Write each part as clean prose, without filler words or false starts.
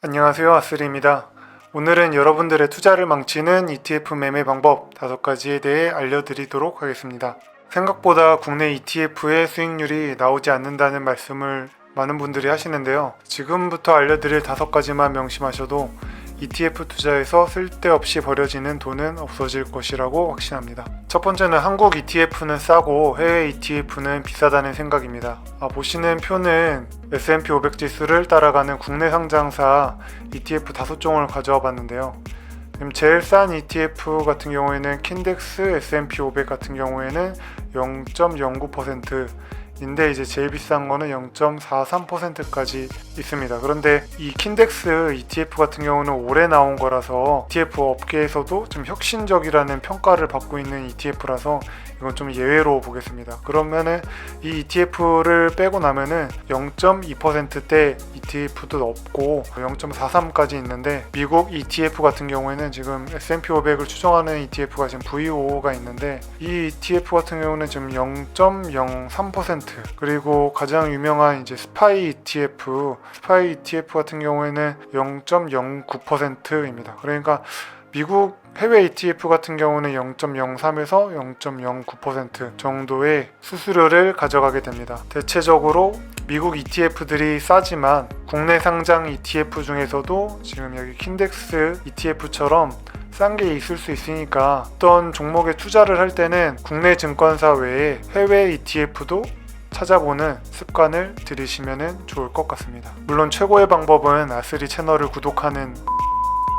안녕하세요, 아스리입니다. 오늘은 여러분들의 투자를 망치는 ETF 매매 방법 5가지에 대해 알려드리도록 하겠습니다. 생각보다 국내 ETF의 수익률이 나오지 않는다는 말씀을 많은 분들이 하시는데요. 지금부터 알려드릴 5가지만 명심하셔도 ETF 투자에서 쓸데없이 버려지는 돈은 없어질 것이라고 확신합니다. 첫 번째는 한국 ETF는 싸고 해외 ETF는 비싸다는 생각입니다. 보시는 표는 S&P 500 지수를 따라가는 국내 상장사 ETF 5종을 가져와 봤는데요. 제일 싼 ETF 같은 경우에는 킨덱스 S&P 500 같은 경우에는 0.09%, 인데 이제 제일 비싼 거는 0.43%까지 있습니다. 그런데 이 킨덱스 ETF 같은 경우는 올해 나온 거라서 ETF 업계에서도 좀 혁신적이라는 평가를 받고 있는 ETF라서 이건 좀 예외로 보겠습니다. 그러면은 이 ETF를 빼고 나면은 0.2%대 ETF도 없고 0.43까지 있는데, 미국 ETF 같은 경우에는 지금 S&P 500을 추정하는 ETF가 지금 VOO가 있는데 이 ETF 같은 경우는 지금 0.03%, 그리고 가장 유명한 이제 스파이 ETF 같은 경우에는 0.09%입니다. 그러니까 미국 해외 ETF 같은 경우는 0.03에서 0.09% 정도의 수수료를 가져가게 됩니다. 대체적으로 미국 ETF들이 싸지만 국내 상장 ETF 중에서도 지금 여기 킨덱스 ETF처럼 싼 게 있을 수 있으니까 어떤 종목에 투자를 할 때는 국내 증권사 외에 해외 ETF도 찾아보는 습관을 들이시면 좋을 것 같습니다. 물론 최고의 방법은 아스리 채널을 구독하는.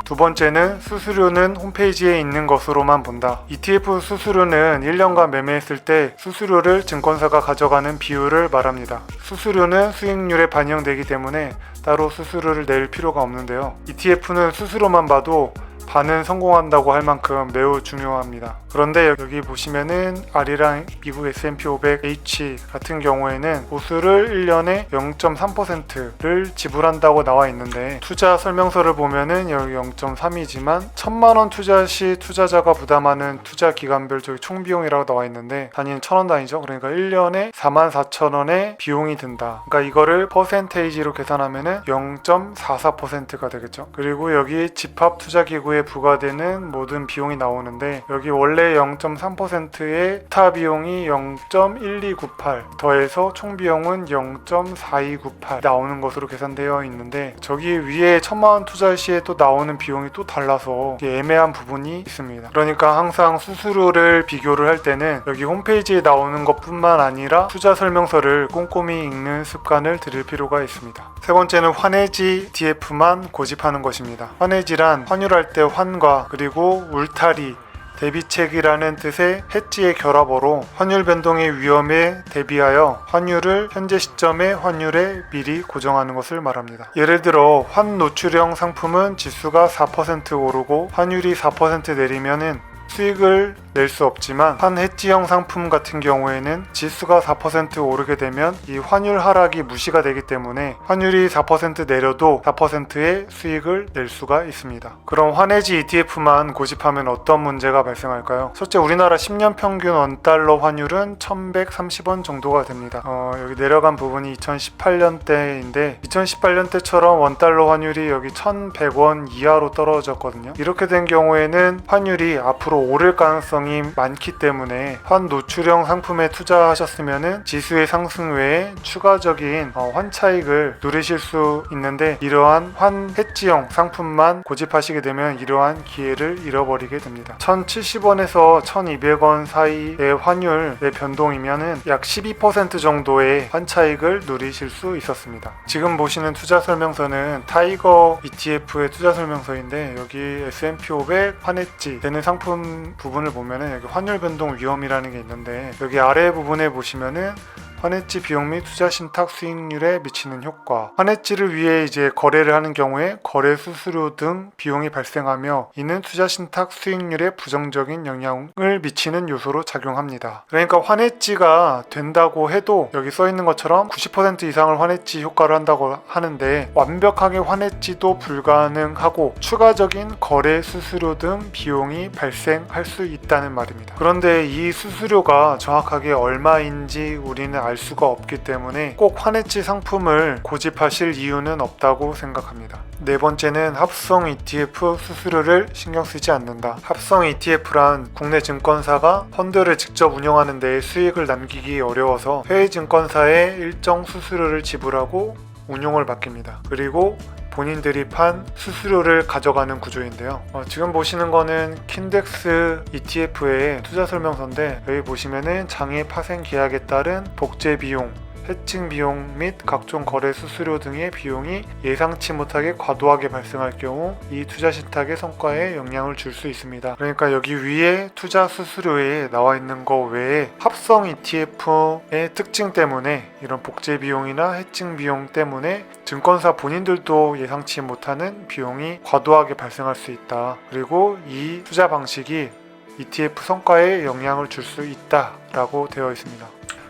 두 번째는 수수료는 홈페이지에 있는 것으로만 본다. ETF 수수료는 1년간 매매했을 때 수수료를 증권사가 가져가는 비율을 말합니다. 수수료는 수익률에 반영되기 때문에 따로 수수료를 낼 필요가 없는데요. ETF는 수수료만 봐도 반은 성공한다고 할 만큼 매우 중요합니다. 그런데 여기 보시면은 R이랑 미국 S&P 500H 같은 경우에는 보수를 1년에 0.3%를 지불한다고 나와 있는데, 투자 설명서를 보면은 여기 0.3이지만 1,000만원 투자 시 투자자가 부담하는 투자 기간별 저기 총 비용이라고 나와 있는데 단위는 1,000원 단위죠. 그러니까 1년에 44,000원의 비용이 든다. 그러니까 이거를 퍼센테이지로 계산하면은 0.44%가 되겠죠. 그리고 여기 집합 투자 기구에 부과되는 모든 비용이 나오는데, 여기 원래 0.3%의 스타 비용이 0.1298 더해서 총 비용은 0.4298 나오는 것으로 계산되어 있는데, 저기 위에 1,000만원 투자 시에 또 나오는 비용이 또 달라서 애매한 부분이 있습니다. 그러니까 항상 수수료를 비교를 할 때는 여기 홈페이지에 나오는 것뿐만 아니라 투자 설명서를 꼼꼼히 읽는 습관을 들일 필요가 있습니다. 세 번째는 환해지 ETF만 고집하는 것입니다. 환해지란 환율할 때 환과 그리고 울타리, 대비책이라는 뜻의 해지의 결합어로 환율 변동의 위험에 대비하여 환율을 현재 시점의 환율에 미리 고정하는 것을 말합니다. 예를 들어 환 노출형 상품은 지수가 4% 오르고 환율이 4% 내리면은 수익을 낼 수 없지만, 환 해지형 상품 같은 경우에는 지수가 4% 오르게 되면 이 환율 하락이 무시가 되기 때문에 환율이 4% 내려도 4%의 수익을 낼 수가 있습니다. 그럼 환해지 ETF만 고집하면 어떤 문제가 발생할까요? 첫째, 우리나라 10년 평균 원달러 환율은 1,130원 정도가 됩니다. 여기 내려간 부분이 2018년대인데 2018년대처럼 원달러 환율이 여기 1,100원 이하로 떨어졌거든요. 이렇게 된 경우에는 환율이 앞으로 오를 가능성이 많기 때문에 환 노출형 상품에 투자하셨으면 지수의 상승 외에 추가적인 환 차익을 누리실 수 있는데, 이러한 환 해지형 상품만 고집하시게 되면 이러한 기회를 잃어버리게 됩니다. 1,070원에서 1,200원 사이의 환율의 변동이면 약 12% 정도의 환 차익을 누리실 수 있었습니다. 지금 보시는 투자 설명서는 타이거 ETF의 투자 설명서인데, 여기 S&P 500 환해지 되는 상품 부분을 보면은 여기 환율 변동 위험이라는 게 있는데, 여기 아래 부분에 보시면은 환해지 비용 및 투자 신탁 수익률에 미치는 효과, 환해지를 위해 이제 거래를 하는 경우에 거래 수수료 등 비용이 발생하며 이는 투자 신탁 수익률에 부정적인 영향을 미치는 요소로 작용합니다. 그러니까 환해지가 된다고 해도 여기 써 있는 것처럼 90% 이상을 환해지 효과를 한다고 하는데, 완벽하게 환해지도 불가능하고 추가적인 거래 수수료 등 비용이 발생할 수 있다는 말입니다. 그런데 이 수수료가 정확하게 얼마인지 우리는 알 수가 없기 때문에 꼭 환해지 상품을 고집하실 이유는 없다고 생각합니다. 네 번째는 합성 ETF 수수료를 신경 쓰지 않는다. 합성 ETF란 국내 증권사가 펀드를 직접 운영하는 데 수익을 남기기 어려워서 해외 증권사에 일정 수수료를 지불하고 운용을 맡깁니다. 그리고 본인들이 판 수수료를 가져가는 구조인데요. 지금 보시는 거는 킨덱스 ETF의 투자 설명서인데, 여기 보시면은 장외 파생 계약에 따른 복제 비용, 해칭 비용 및 각종 거래 수수료 등의 비용이 예상치 못하게 과도하게 발생할 경우 이 투자 신탁의 성과에 영향을 줄 수 있습니다. 그러니까 여기 위에 투자 수수료에 나와 있는 거 외에 합성 ETF의 특징 때문에 이런 복제 비용이나 해칭 비용 때문에 증권사 본인들도 예상치 못하는 비용이 과도하게 발생할 수 있다. 그리고 이 투자 방식이 ETF 성과에 영향을 줄 수 있다라고 되어 있습니다.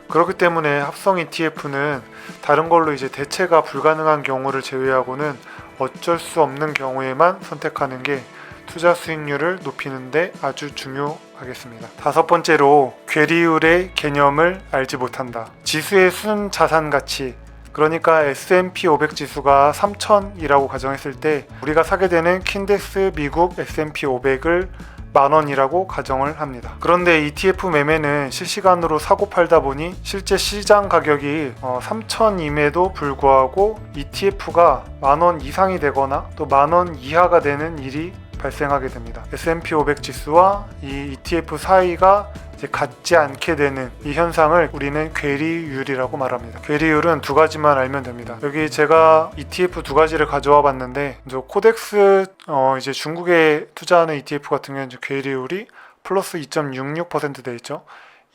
그렇기 때문에 합성 ETF는 다른 걸로 이제 대체가 불가능한 경우를 제외하고는 어쩔 수 없는 경우에만 선택하는 게 투자 수익률을 높이는데 아주 중요하겠습니다. 다섯 번째로 괴리율의 개념을 알지 못한다. 지수의 순 자산 가치, 그러니까 S&P 500 지수가 3000이라고 가정했을 때 우리가 사게 되는 킨덱스 미국 S&P 500을 만원이라고 가정을 합니다. 그런데 ETF 매매는 실시간으로 사고 팔다 보니 실제 시장 가격이 3,000임에도 불구하고 ETF가 만원 이상이 되거나 또 만원 이하가 되는 일이 발생하게 됩니다. S&P 500 지수와 이 ETF 사이가 이제 같지 않게 되는 이 현상을 우리는 괴리율이라고 말합니다. 괴리율은 두 가지만 알면 됩니다. 여기 제가 ETF 두 가지를 가져와 봤는데, 코덱스 이제 중국에 투자하는 ETF 같은 경우는 괴리율이 플러스 2.66% 돼 있죠.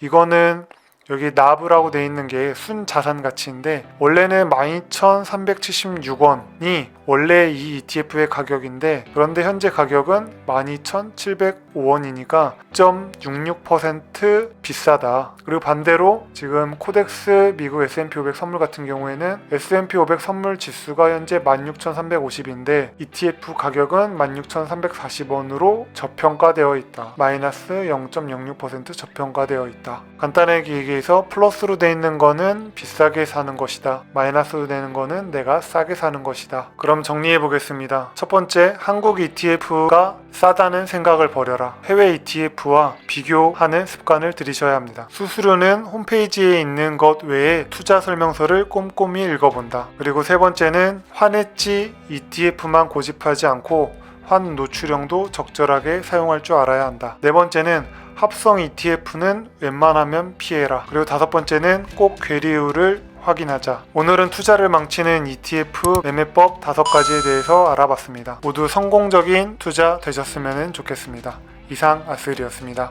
이거는 여기 나브라고 돼 있는 게 순 자산 가치인데, 원래는 12,376원이 원래 이 ETF의 가격인데, 그런데 현재 가격은 12,705원이니까 0.66% 비싸다. 그리고 반대로 지금 코덱스 미국 S&P 500 선물 같은 경우에는 S&P 500 선물 지수가 현재 16,350인데 ETF 가격은 16,340원으로 저평가되어 있다. 마이너스 0.06% 저평가되어 있다. 간단하게 얘기해서 플러스로 되어 있는 거는 비싸게 사는 것이다. 마이너스로 되는 거는 내가 싸게 사는 것이다. 그럼 정리해 보겠습니다. 첫 번째, 한국 ETF가 싸다는 생각을 버려라. 해외 ETF와 비교하는 습관을 들이셔야 합니다. 수수료는 홈페이지에 있는 것 외에 투자 설명서를 꼼꼼히 읽어본다. 그리고 세 번째는 환해지 ETF만 고집하지 않고 환 노출형도 적절하게 사용할 줄 알아야 한다. 네 번째는 합성 ETF는 웬만하면 피해라. 그리고 다섯 번째는 꼭 괴리율을 확인하자. 오늘은 투자를 망치는 ETF 매매법 5가지에 대해서 알아봤습니다. 모두 성공적인 투자 되셨으면 좋겠습니다. 이상 아스일이었습니다.